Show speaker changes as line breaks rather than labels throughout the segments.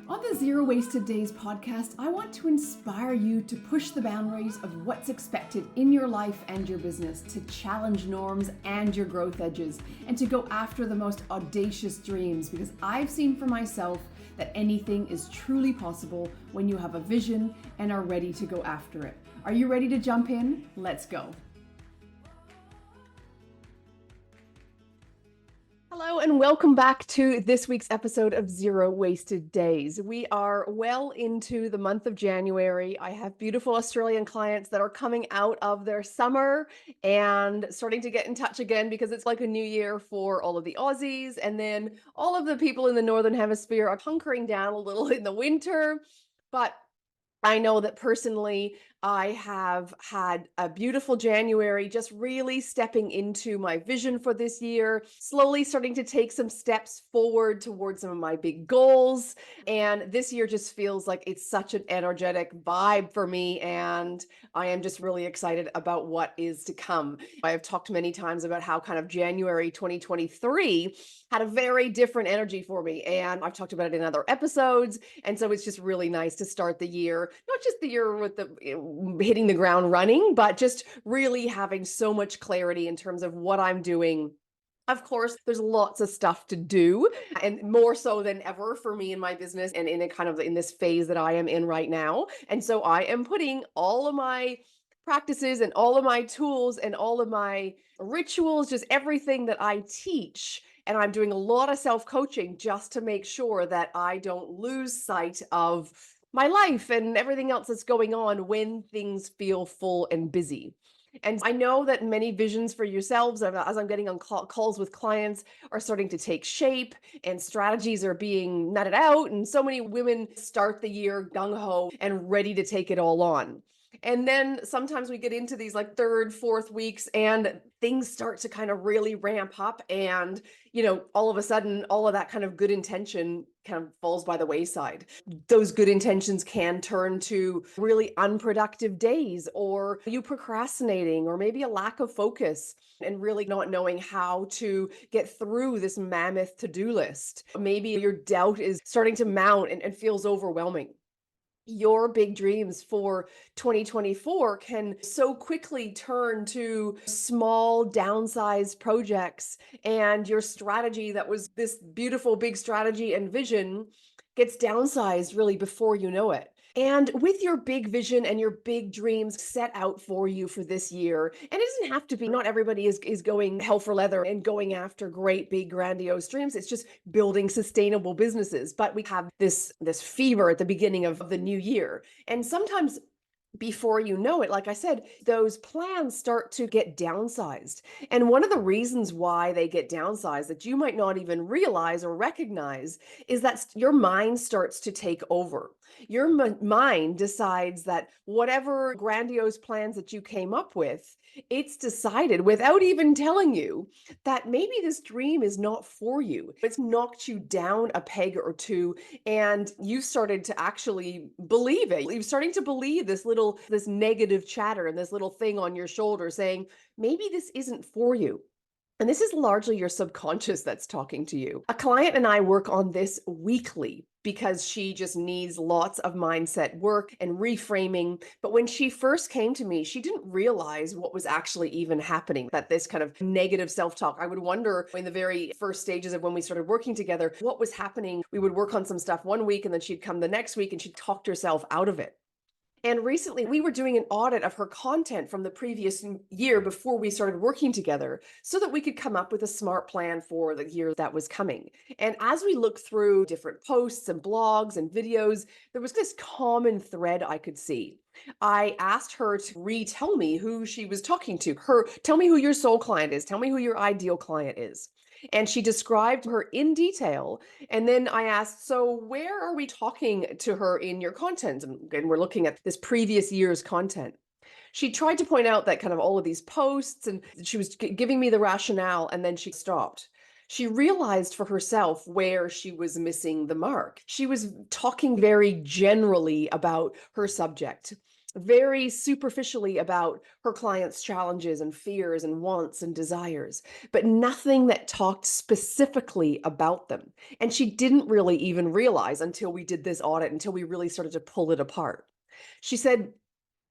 On the Zero Wasted Days podcast, I want to inspire you to push the boundaries of what's expected in your life and your business, to challenge norms and your growth edges, and to go after the most audacious dreams, because I've seen for myself that anything is truly possible when you have a vision and are ready to go after it. Are you ready to jump in? Let's go. Hello and welcome back to this week's episode of Zero Wasted Days. We are well into the month of January. I have beautiful Australian clients that are coming out of their summer and starting to get in touch again because it's like a new year for all of the Aussies. And then all of the people in the Northern Hemisphere are hunkering down a little in the winter. But I know that personally, I have had a beautiful January, just really stepping into my vision for this year, slowly starting to take some steps forward towards some of my big goals. And this year just feels like it's such an energetic vibe for me. And I am just really excited about what is to come. I have talked many times about how kind of January 2023 had a very different energy for me. And I've talked about it in other episodes. And so it's just really nice to start the year, not just the year with the hitting the ground running, but just really having so much clarity in terms of what I'm doing. Of course, there's lots of stuff to do, and more so than ever for me in my business and in a kind of in this phase that I am in right now. And so I am putting all of my practices and all of my tools and all of my rituals, just everything that I teach. And I'm doing a lot of self-coaching just to make sure that I don't lose sight of my life and everything else that's going on when things feel full and busy. And I know that many visions for yourselves, as I'm getting on calls with clients, are starting to take shape and strategies are being nutted out. And so many women start the year gung ho and ready to take it all on. And then sometimes we get into these like third, fourth weeks and things start to kind of really ramp up. And, all of a sudden, all of that kind of good intention kind of falls by the wayside. Those good intentions can turn to really unproductive days, or you procrastinating, or maybe a lack of focus and really not knowing how to get through this mammoth to-do list. Maybe your doubt is starting to mount and feels overwhelming. Your big dreams for 2024 can so quickly turn to small downsized projects, and your strategy that was this beautiful big strategy and vision gets downsized really before you know it. And with your big vision and your big dreams set out for you for this year, and it doesn't have to be, not everybody is going hell for leather and going after great big grandiose dreams. It's just building sustainable businesses. But we have this fever at the beginning of the new year. And sometimes before you know it, like I said, those plans start to get downsized. And one of the reasons why they get downsized that you might not even realize or recognize is that your mind starts to take over. Your mind decides that whatever grandiose plans that you came up with, it's decided without even telling you that maybe this dream is not for you. It's knocked you down a peg or two, and you've started to actually believe it. You're starting to believe this negative chatter and this little thing on your shoulder saying, maybe this isn't for you. And this is largely your subconscious that's talking to you. A client and I work on this weekly because she just needs lots of mindset work and reframing. But when she first came to me, she didn't realize what was actually even happening, that this kind of negative self-talk. I would wonder in the very first stages of when we started working together, what was happening. We would work on some stuff one week and then she'd come the next week and she'd talked herself out of it. And recently we were doing an audit of her content from the previous year before we started working together so that we could come up with a smart plan for the year that was coming. And as we looked through different posts and blogs and videos, there was this common thread I could see. I asked her to retell me who she was talking to. Tell me who your soul client is. Tell me who your ideal client is. And she described her in detail. And then I asked, so where are we talking to her in your content? And again, we're looking at this previous year's content. She tried to point out that kind of all of these posts, and she was giving me the rationale, and then she stopped. She realized for herself where she was missing the mark. She was talking very generally about her subject. very superficially about her clients' challenges and fears and wants and desires, but nothing that talked specifically about them. And she didn't really even realize until we did this audit, until we really started to pull it apart. She said,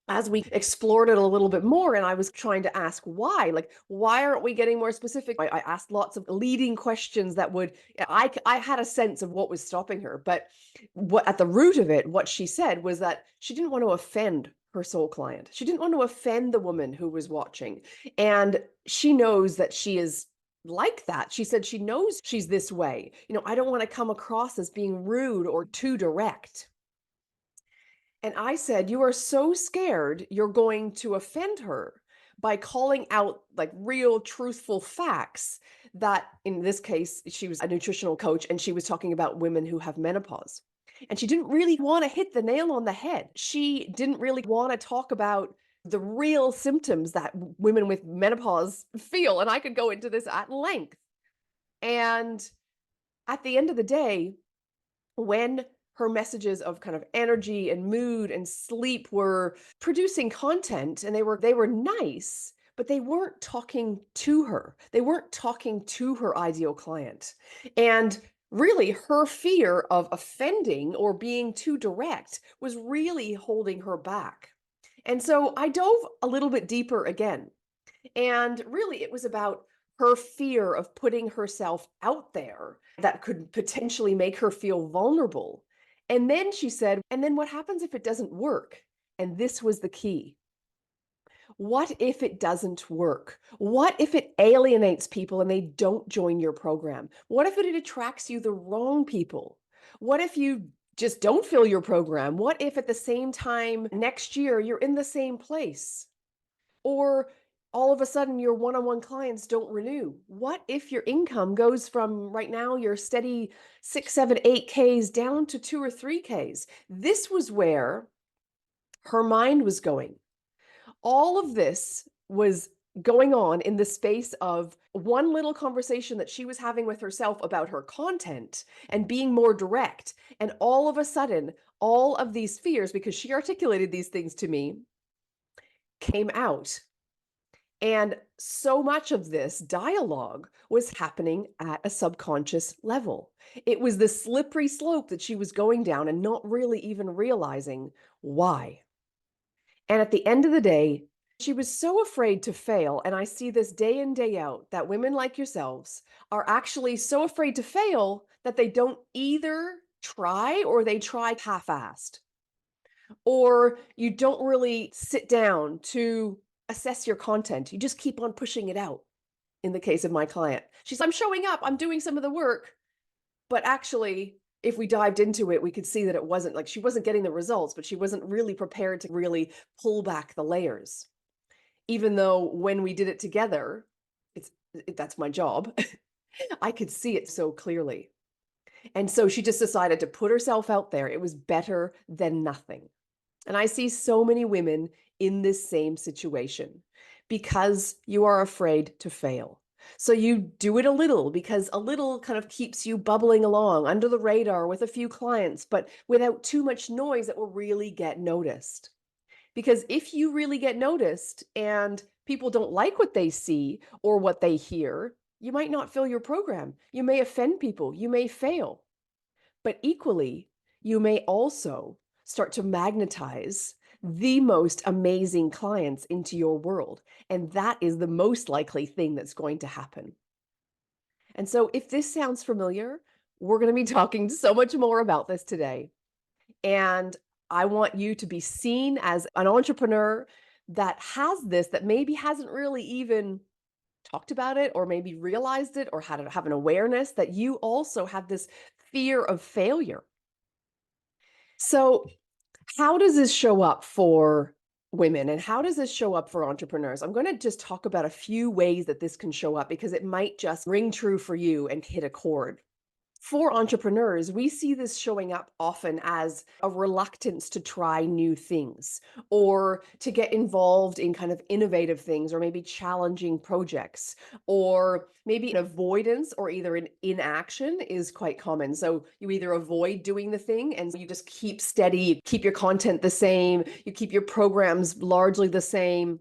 as we explored it a little bit more, and I was trying to ask why, like, why aren't we getting more specific? I asked lots of leading questions that would, I had a sense of what was stopping her, but what at the root of it, what she said was that she didn't want to offend her soul client. She didn't want to offend the woman who was watching. And she knows that she is like that. She said she knows she's this way. I don't want to come across as being rude or too direct. And I said, "You are so scared you're going to offend her by calling out like real truthful facts that in this case, she was a nutritional coach and she was talking about women who have menopause. And she didn't really want to hit the nail on the head. She didn't really want to talk about the real symptoms that women with menopause feel. And I could go into this at length. And at the end of the day, when her messages of kind of energy and mood and sleep were producing content, and they were nice, but they weren't talking to her. They weren't talking to her ideal client. And really her fear of offending or being too direct was really holding her back. And so I dove a little bit deeper again, and really, it was about her fear of putting herself out there that could potentially make her feel vulnerable. And then she said, and then what happens if it doesn't work? And this was the key. What if it doesn't work? What if it alienates people and they don't join your program? What if it attracts you the wrong people? What if you just don't fill your program? What if at the same time next year you're in the same place? Or all of a sudden your one-on-one clients don't renew? What if your income goes from right now your steady 6, 7, 8Ks down to 2 or 3Ks? This was where her mind was going. All of this was going on in the space of one little conversation that she was having with herself about her content and being more direct. And all of a sudden, all of these fears, because she articulated these things to me, came out. And so much of this dialogue was happening at a subconscious level. It was the slippery slope that she was going down and not really even realizing why. And at the end of the day, she was so afraid to fail. And I see this day in, day out that women like yourselves are actually so afraid to fail that they don't either try or they try half assed, or you don't really sit down to assess your content. You just keep on pushing it out. In the case of my client, I'm showing up, I'm doing some of the work, but actually, if we dived into it, we could see that it wasn't like she wasn't getting the results, but she wasn't really prepared to really pull back the layers. Even though when we did it together, that's my job. I could see it so clearly. And so she just decided to put herself out there. It was better than nothing. And I see so many women in this same situation because you are afraid to fail. So you do it a little because a little kind of keeps you bubbling along under the radar with a few clients, but without too much noise that will really get noticed. Because if you really get noticed and people don't like what they see or what they hear, you might not fill your program. You may offend people. You may fail. But equally, you may also start to magnetize the most amazing clients into your world. And that is the most likely thing that's going to happen. And so, if this sounds familiar, we're going to be talking so much more about this today. And I want you to be seen as an entrepreneur that has this, that maybe hasn't really even talked about it or maybe realized it or had to have an awareness that you also have this fear of failure. So, how does this show up for women and how does this show up for entrepreneurs? I'm going to just talk about a few ways that this can show up because it might just ring true for you and hit a chord. For entrepreneurs, we see this showing up often as a reluctance to try new things or to get involved in kind of innovative things or maybe challenging projects, or maybe an avoidance or either an inaction is quite common. So you either avoid doing the thing and you just keep steady, you keep your content the same, you keep your programs largely the same,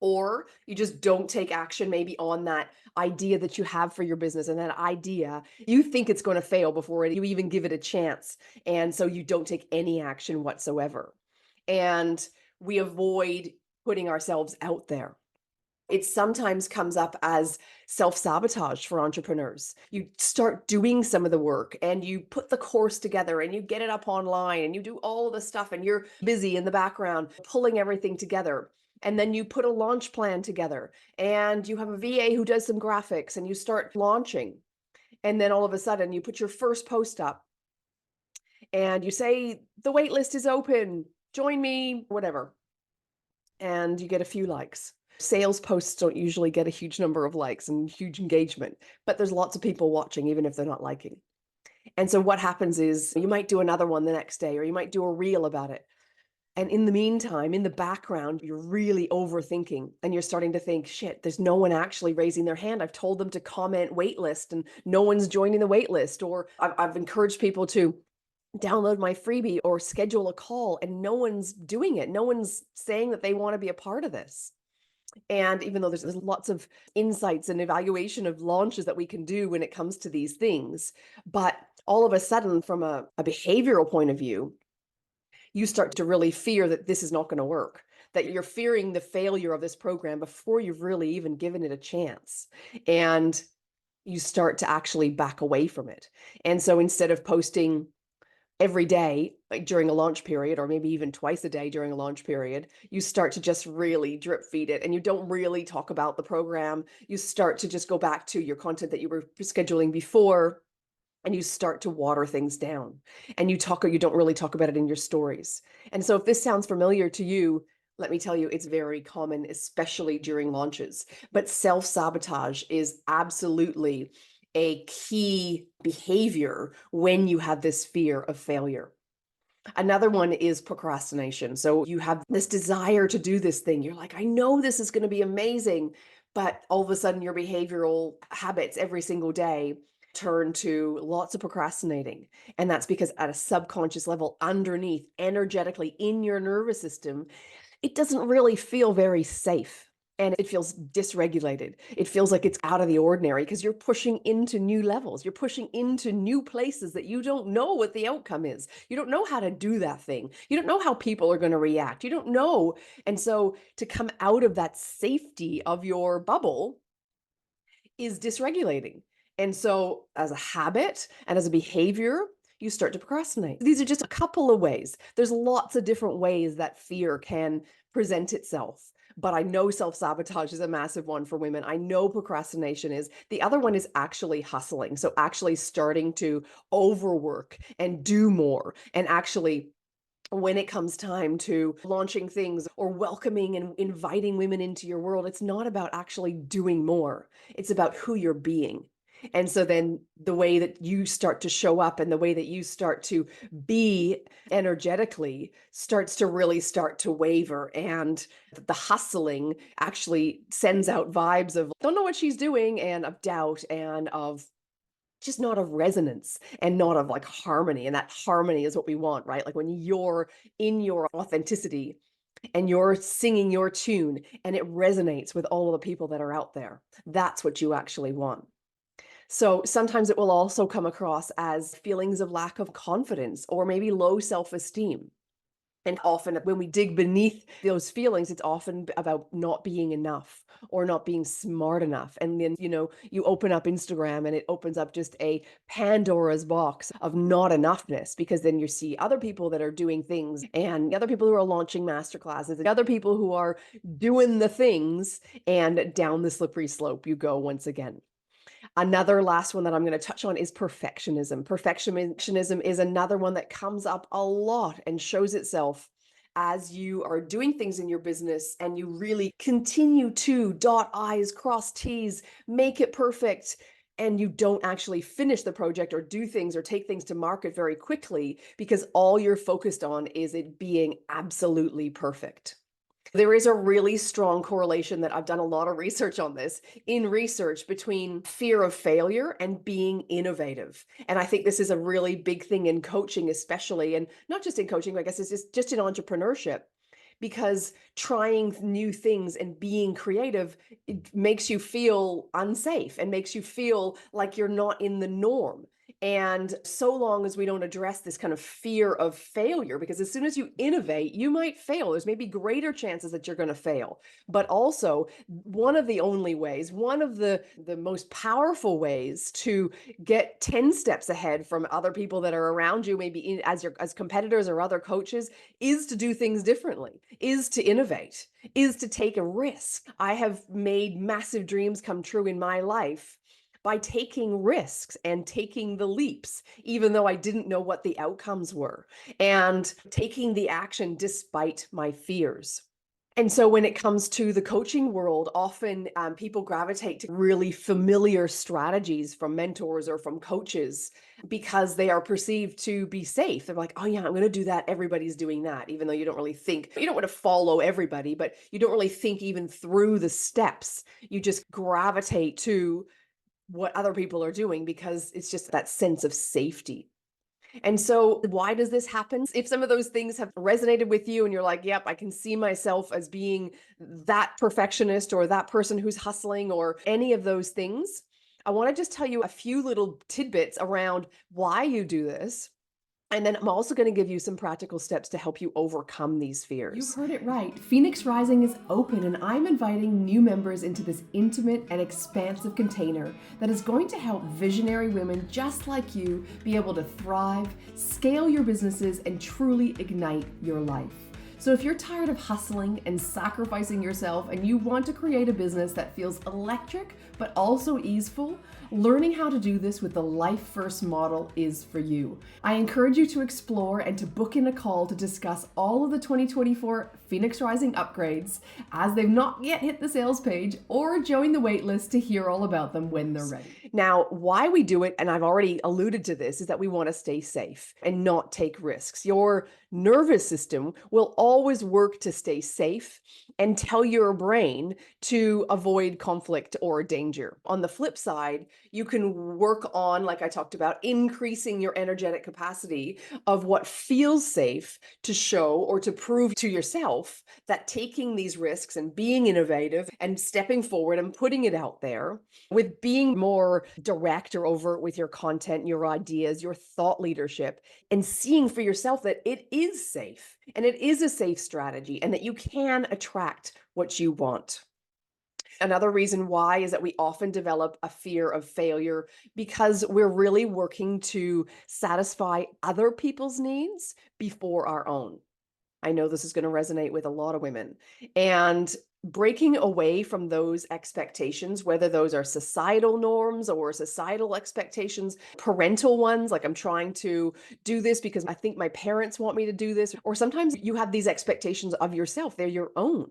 or you just don't take action maybe on that idea that you have for your business, and that idea you think it's going to fail before you even give it a chance, and so you don't take any action whatsoever. And we avoid putting ourselves out there. It sometimes comes up as self-sabotage for entrepreneurs. You start doing some of the work and you put the course together and you get it up online and you do all the stuff and you're busy in the background pulling everything together. And then you put a launch plan together and you have a VA who does some graphics and you start launching. And then all of a sudden you put your first post up and you say, the wait list is open, join me, whatever. And you get a few likes. Sales posts don't usually get a huge number of likes and huge engagement, but there's lots of people watching, even if they're not liking. And so what happens is you might do another one the next day, or you might do a reel about it. And in the meantime, in the background, you're really overthinking and you're starting to think, shit, there's no one actually raising their hand. I've told them to comment waitlist and no one's joining the waitlist. Or I've encouraged people to download my freebie or schedule a call and no one's doing it. No one's saying that they want to be a part of this. And even though there's lots of insights and evaluation of launches that we can do when it comes to these things, but all of a sudden, from a behavioral point of view, you start to really fear that this is not going to work, that you're fearing the failure of this program before you've really even given it a chance. And you start to actually back away from it. And so instead of posting every day, like during a launch period, or maybe even twice a day during a launch period, you start to just really drip feed it and you don't really talk about the program. You start to just go back to your content that you were scheduling before and you start to water things down, and you don't really talk about it in your stories. And so if this sounds familiar to you, let me tell you, it's very common, especially during launches. But self-sabotage is absolutely a key behavior when you have this fear of failure. Another one is procrastination. So you have this desire to do this thing. You're like, I know this is going to be amazing. But all of a sudden, your behavioral habits every single day turn to lots of procrastinating. And that's because at a subconscious level, underneath, energetically in your nervous system, it doesn't really feel very safe. And it feels dysregulated. It feels like it's out of the ordinary because you're pushing into new levels. You're pushing into new places that you don't know what the outcome is. You don't know how to do that thing. You don't know how people are going to react. You don't know. And so to come out of that safety of your bubble is dysregulating. And so, as a habit and as a behavior, you start to procrastinate. These are just a couple of ways. There's lots of different ways that fear can present itself. But I know self sabotage is a massive one for women. I know procrastination is. The other one is actually hustling. So, actually starting to overwork and do more, and actually when it comes time to launching things or welcoming and inviting women into your world, it's not about actually doing more. It's about who you're being. And so then the way that you start to show up and the way that you start to be energetically starts to really start to waver. And the hustling actually sends out vibes of don't know what she's doing, and of doubt, and of just not of resonance and not of like harmony. And that harmony is what we want, right? Like when you're in your authenticity and you're singing your tune and it resonates with all of the people that are out there, that's what you actually want. So sometimes it will also come across as feelings of lack of confidence or maybe low self-esteem. And often when we dig beneath those feelings, it's often about not being enough or not being smart enough. And then, you open up Instagram and it opens up just a Pandora's box of not enoughness, because then you see other people that are doing things and other people who are launching masterclasses and other people who are doing the things, and down the slippery slope you go once again. Another last one that I'm going to touch on is perfectionism. Perfectionism is another one that comes up a lot and shows itself as you are doing things in your business and you really continue to dot I's, cross T's, make it perfect. and you don't actually finish the project or do things or take things to market very quickly because all you're focused on is it being absolutely perfect. There is a really strong correlation that I've done a lot of research on this in research between fear of failure and being innovative. And I think this is a really big thing in coaching, especially, and not just in coaching, I guess it's just in entrepreneurship, because trying new things and being creative, it makes you feel unsafe and makes you feel like you're not in the norm. And so long as we don't address this kind of fear of failure, because as soon as you innovate, you might fail. There's maybe greater chances that you're going to fail. But also, one of the only ways, one of the most powerful ways to get 10 steps ahead from other people that are around you, maybe as competitors or other coaches, is to do things differently, is to innovate, is to take a risk. I have made massive dreams come true in my life by taking risks and taking the leaps, even though I didn't know what the outcomes were, and taking the action despite my fears. And so when it comes to the coaching world, often people gravitate to really familiar strategies from mentors or from coaches because they are perceived to be safe. They're like, oh, yeah, I'm going to do that. Everybody's doing that, even though you don't really think, you don't want to follow everybody, but you don't really think even through the steps. You just gravitate to what other people are doing because it's just that sense of safety. And so, why does this happen? If some of those things have resonated with you and you're like, yep, I can see myself as being that perfectionist or that person who's hustling or any of those things, I want to just tell you a few little tidbits around why you do this. And then I'm also going to give you some practical steps to help you overcome these fears.
You heard it right. Phoenix Rising is open, and I'm inviting new members into this intimate and expansive container that is going to help visionary women just like you be able to thrive, scale your businesses, and truly ignite your life. So if you're tired of hustling and sacrificing yourself and you want to create a business that feels electric but also easeful, learning how to do this with the Life First model is for you. I encourage you to explore and to book in a call to discuss all of the 2024 Phoenix Rising upgrades as they've not yet hit the sales page, or join the waitlist to hear all about them when they're ready.
Now, why we do it, and I've already alluded to this, is that we want to stay safe and not take risks. Your nervous system will always work to stay safe and tell your brain to avoid conflict or danger. On the flip side, you can work on, like I talked about, increasing your energetic capacity of what feels safe to show or to prove to yourself that taking these risks and being innovative and stepping forward and putting it out there with being more direct or overt with your content, your ideas, your thought leadership, and seeing for yourself that it is safe and it is a safe strategy and that you can attract what you want. Another reason why is that we often develop a fear of failure because we're really working to satisfy other people's needs before our own. I know this is going to resonate with a lot of women. And breaking away from those expectations, whether those are societal norms or societal expectations, parental ones, like I'm trying to do this because I think my parents want me to do this, or sometimes you have these expectations of yourself, they're your own.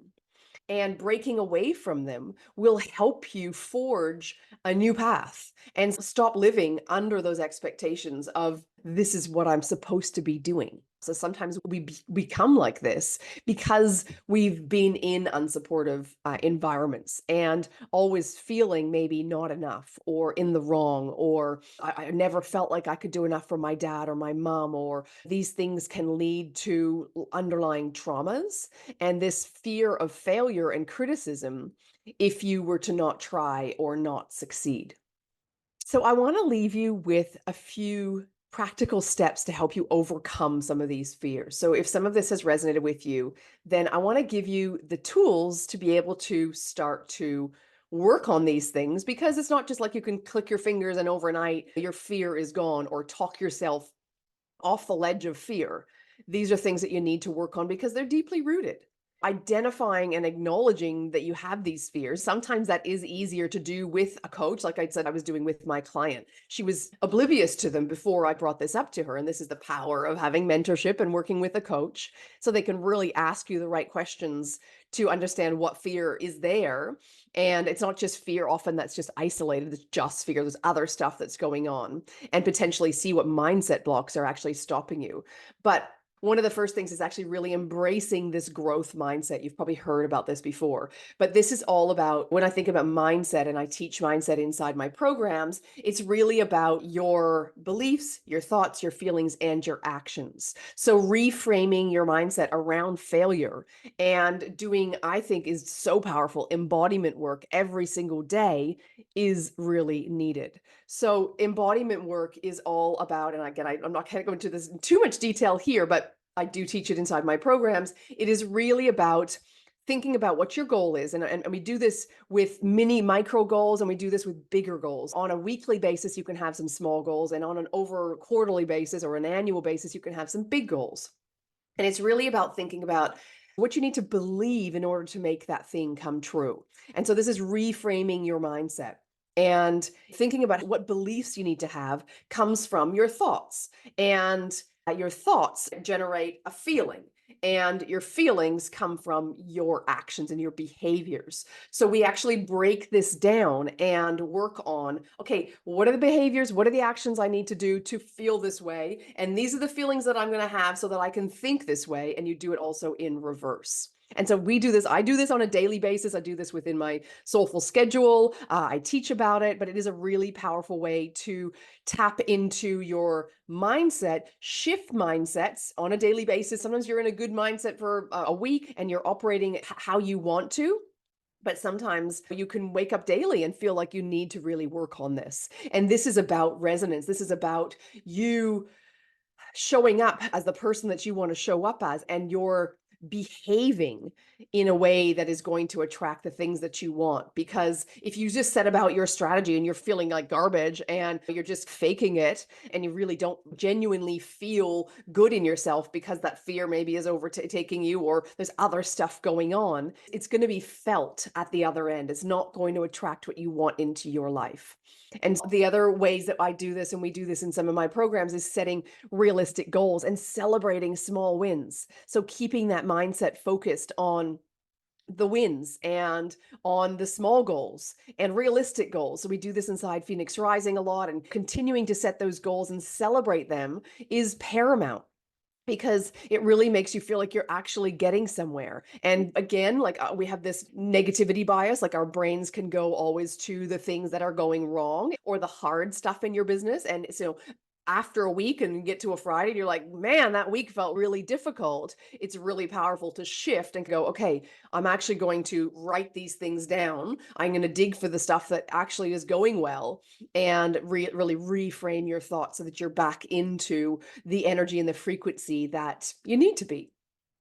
And breaking away from them will help you forge a new path and stop living under those expectations of this is what I'm supposed to be doing. So sometimes we become like this because we've been in unsupportive environments and always feeling maybe not enough or in the wrong, or I never felt like I could do enough for my dad or my mom, or these things can lead to underlying traumas and this fear of failure and criticism if you were to not try or not succeed. So I want to leave you with a few practical steps to help you overcome some of these fears. So if some of this has resonated with you, then I want to give you the tools to be able to start to work on these things, because it's not just like you can click your fingers and overnight your fear is gone or talk yourself off the ledge of fear. These are things that you need to work on because they're deeply rooted. identifying and acknowledging that you have these fears. Sometimes that is easier to do with a coach. Like I said, I was doing with my client. She was oblivious to them before I brought this up to her. And this is the power of having mentorship and working with a coach. So they can really ask you the right questions to understand what fear is there. And it's not just fear, often that's just isolated, it's just fear. There's other stuff that's going on, and potentially see what mindset blocks are actually stopping you. But one of the first things is actually really embracing this growth mindset. You've probably heard about this before, but this is all about, when I think about mindset and I teach mindset inside my programs, it's really about your beliefs, your thoughts, your feelings, and your actions. So reframing your mindset around failure and doing, I think, is so powerful, embodiment work every single day is really needed. So embodiment work is all about, and again, I'm not going to go into this in too much detail here, but I do teach it inside my programs. It is really about thinking about what your goal is. And we do this with mini micro goals, and we do this with bigger goals. On a weekly basis, you can have some small goals, and on an over quarterly basis or an annual basis, you can have some big goals. And it's really about thinking about what you need to believe in order to make that thing come true. And so this is reframing your mindset. And thinking about what beliefs you need to have comes from your thoughts. And your thoughts generate a feeling. And your feelings come from your actions and your behaviors. So we actually break this down and work on, okay, what are the behaviors? What are the actions I need to do to feel this way? And these are the feelings that I'm going to have so that I can think this way. And you do it also in reverse. And so we do this. I do this on a daily basis. I do this within my soulful schedule. I teach about it, but it is a really powerful way to tap into your mindset, shift mindsets on a daily basis. Sometimes you're in a good mindset for a week and you're operating how you want to. But sometimes you can wake up daily and feel like you need to really work on this. And this is about resonance. This is about you showing up as the person that you want to show up as, and you're behaving in a way that is going to attract the things that you want. Because if you just set about your strategy and you're feeling like garbage and you're just faking it and you really don't genuinely feel good in yourself because that fear maybe is overtaking you or there's other stuff going on, it's going to be felt at the other end. It's not going to attract what you want into your life. And the other ways that I do this, and we do this in some of my programs, is setting realistic goals and celebrating small wins. So keeping that mindset focused on the wins and on the small goals and realistic goals. So we do this inside Phoenix Rising a lot, and continuing to set those goals and celebrate them is paramount, because it really makes you feel like you're actually getting somewhere. And again, like we have this negativity bias, like our brains can go always to the things that are going wrong or the hard stuff in your business. And so after a week and you get to a Friday and you're like, man, that week felt really difficult. It's really powerful to shift and go, okay, I'm actually going to write these things down. I'm going to dig for the stuff that actually is going well, and really reframe your thoughts so that you're back into the energy and the frequency that you need to be.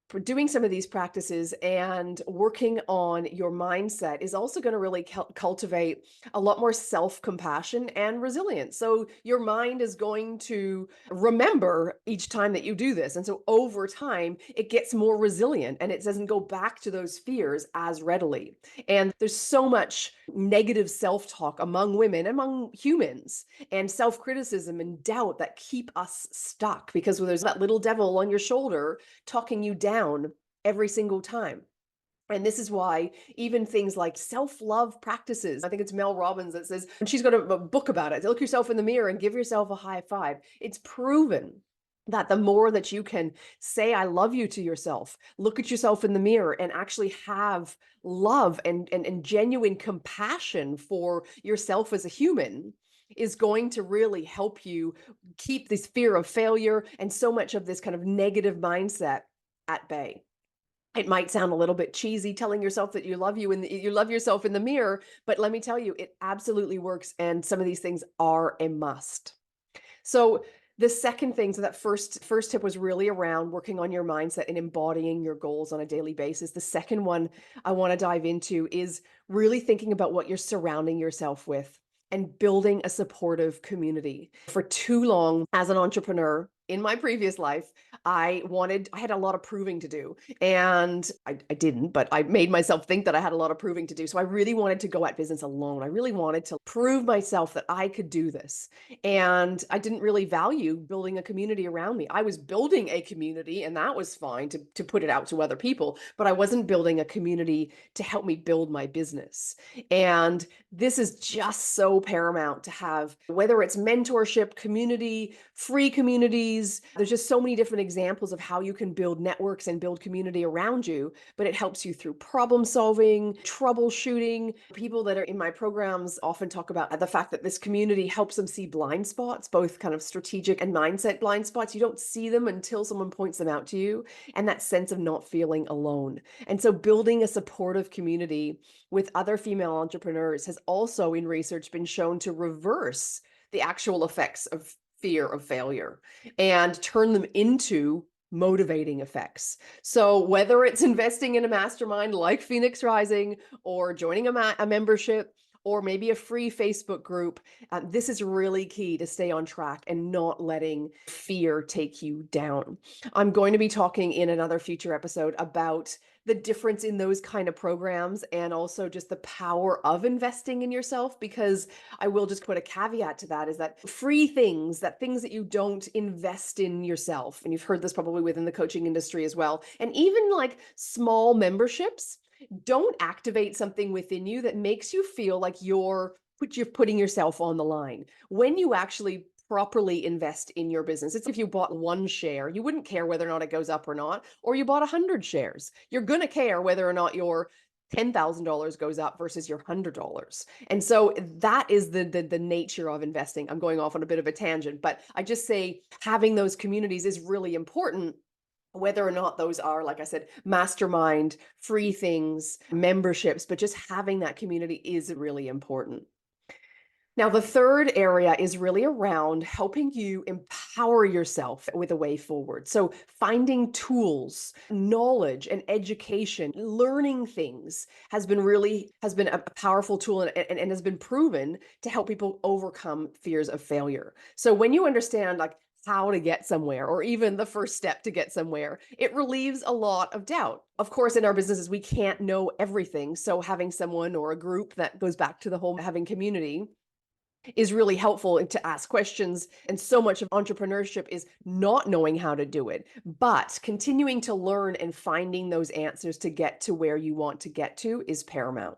For doing some of these practices and working on your mindset is also going to really cultivate a lot more self-compassion and resilience. So your mind is going to remember each time that you do this. And so over time, it gets more resilient and it doesn't go back to those fears as readily. And there's so much negative self-talk among women, among humans, and self-criticism and doubt that keep us stuck, because there's that little devil on your shoulder talking you down every single time. And this is why even things like self-love practices, I think it's Mel Robbins that says, and she's got a book about it, look yourself in the mirror and give yourself a high five. It's proven that the more that you can say, I love you to yourself, look at yourself in the mirror and actually have love and genuine compassion for yourself as a human, is going to really help you keep this fear of failure and so much of this kind of negative mindset at bay. It might sound a little bit cheesy telling yourself that you love you and you love yourself in the mirror, but let me tell you, it absolutely works. And some of these things are a must. So the second thing, so that first tip was really around working on your mindset and embodying your goals on a daily basis. The second one I want to dive into is really thinking about what you're surrounding yourself with and building a supportive community. For too long as an entrepreneur in my previous life, I had a lot of proving to do. And I didn't, but I made myself think that I had a lot of proving to do. So I really wanted to go at business alone. I really wanted to prove myself that I could do this. And I didn't really value building a community around me. I was building a community, and that was fine to put it out to other people, but I wasn't building a community to help me build my business. And this is just so paramount to have, whether it's mentorship, community, free communities. There's just so many different examples of how you can build networks and build community around you, but it helps you through problem solving, troubleshooting. People that are in my programs often talk about the fact that this community helps them see blind spots, both kind of strategic and mindset blind spots. You don't see them until someone points them out to you, and that sense of not feeling alone. And so building a supportive community with other female entrepreneurs has also in research been shown to reverse the actual effects of fear of failure and turn them into motivating effects. So whether it's investing in a mastermind like Phoenix Rising, or joining a membership, or maybe a free Facebook group, this is really key to stay on track and not letting fear take you down. I'm going to be talking in another future episode about the difference in those kind of programs, and also just the power of investing in yourself, because I will just put a caveat to that, is that free things, that things that you don't invest in yourself, and you've heard this probably within the coaching industry as well, and even like small memberships, don't activate something within you that makes you feel like you're putting yourself on the line. When you actually properly invest in your business, it's if you bought one share, you wouldn't care whether or not it goes up or not, or you bought 100 shares. You're going to care whether or not your $10,000 goes up versus your $100. And so that is the nature of investing. I'm going off on a bit of a tangent, but I just say having those communities is really important, whether or not those are, like I said, mastermind, free things, memberships, but just having that community is really important. Now, the third area is really around helping you empower yourself with a way forward. So, finding tools, knowledge, and education, learning things has been a powerful tool, and has been proven to help people overcome fears of failure. So, when you understand like how to get somewhere, or even the first step to get somewhere, it relieves a lot of doubt. Of course, in our businesses, we can't know everything. So having someone or a group, that goes back to the whole having community, is really helpful to ask questions. And so much of entrepreneurship is not knowing how to do it, but continuing to learn and finding those answers to get to where you want to get to is paramount.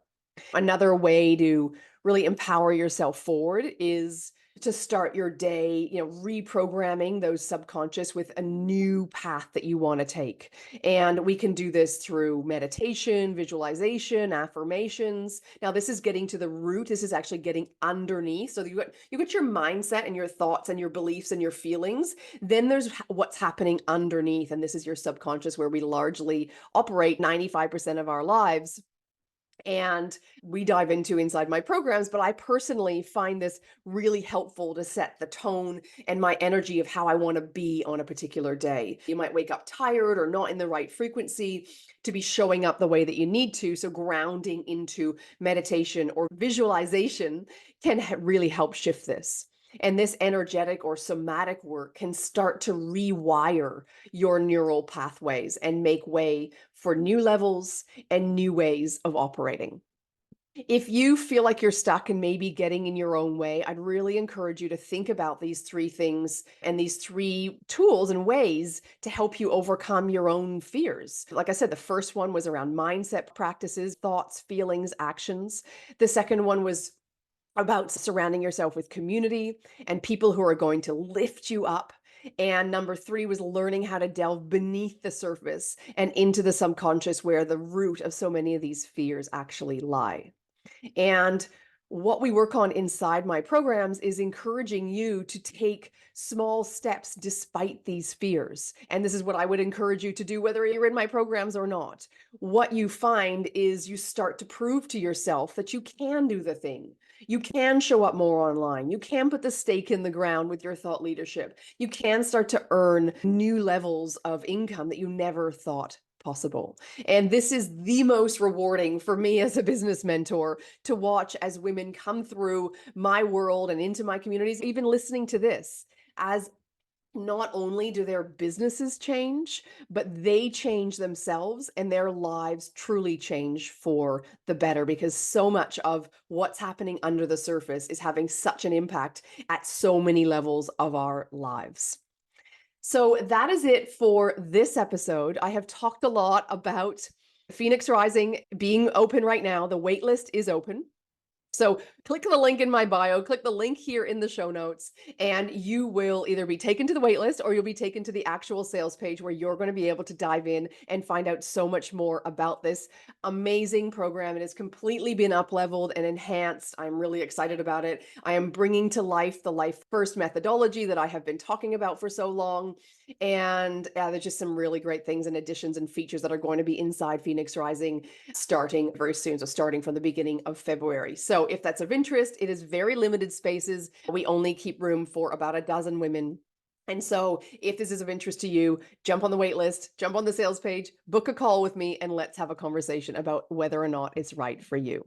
Another way to really empower yourself forward is to start your day, reprogramming those subconscious with a new path that you want to take. And we can do this through meditation, visualization, affirmations. Now, this is getting to the root. This is actually getting underneath. So you got your mindset and your thoughts and your beliefs and your feelings. Then there's what's happening underneath. And this is your subconscious, where we largely operate 95% of our lives. And we dive into inside my programs, but I personally find this really helpful to set the tone and my energy of how I want to be on a particular day. You might wake up tired or not in the right frequency to be showing up the way that you need to. So grounding into meditation or visualization can really help shift this. And this energetic or somatic work can start to rewire your neural pathways and make way for new levels and new ways of operating. If you feel like you're stuck and maybe getting in your own way, I'd really encourage you to think about these three things and these three tools and ways to help you overcome your own fears. Like I said, the first one was around mindset practices, thoughts, feelings, actions. The second one was about surrounding yourself with community and people who are going to lift you up. And number three was learning how to delve beneath the surface and into the subconscious, where the root of so many of these fears actually lie. And what we work on inside my programs is encouraging you to take small steps despite these fears. And this is what I would encourage you to do, whether you're in my programs or not. What you find is you start to prove to yourself that you can do the thing. You can show up more online. You can put the stake in the ground with your thought leadership. You can start to earn new levels of income that you never thought possible. And this is the most rewarding for me as a business mentor, to watch as women come through my world and into my communities, even listening to this, as not only do their businesses change, but they change themselves and their lives truly change for the better because so much of what's happening under the surface is having such an impact at so many levels of our lives. So that is it for this episode. I have talked a lot about Phoenix Rising being open right now. The waitlist is open. So click the link in my bio, click the link here in the show notes, and you will either be taken to the waitlist or you'll be taken to the actual sales page where you're going to be able to dive in and find out so much more about this amazing program. It has completely been up leveled and enhanced. I'm really excited about it. I am bringing to life the Life First methodology that I have been talking about for so long. And there's just some really great things and additions and features that are going to be inside Phoenix Rising starting very soon. So starting from the beginning of February. So if that's of interest, it is very limited spaces. We only keep room for about a dozen women. And so if this is of interest to you, jump on the wait list, jump on the sales page, book a call with me, and let's have a conversation about whether or not it's right for you.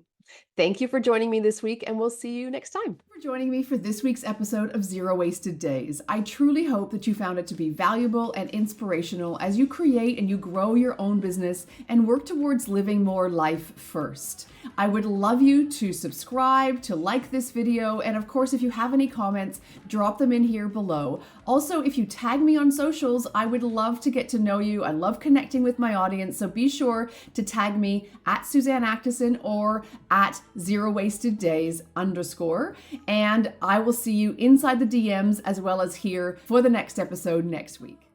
Thank you for joining me this week, and we'll see you next time.
For joining me for this week's episode of Zero Wasted Days. I truly hope that you found it to be valuable and inspirational as you create and you grow your own business and work towards living more life first. I would love you to subscribe, to like this video, and of course, if you have any comments, drop them in here below. Also, if you tag me on socials, I would love to get to know you. I love connecting with my audience, so be sure to tag me at Suzanne Actison or at Zero Wasted Days _. And I will see you inside the DMs as well as here for the next episode next week.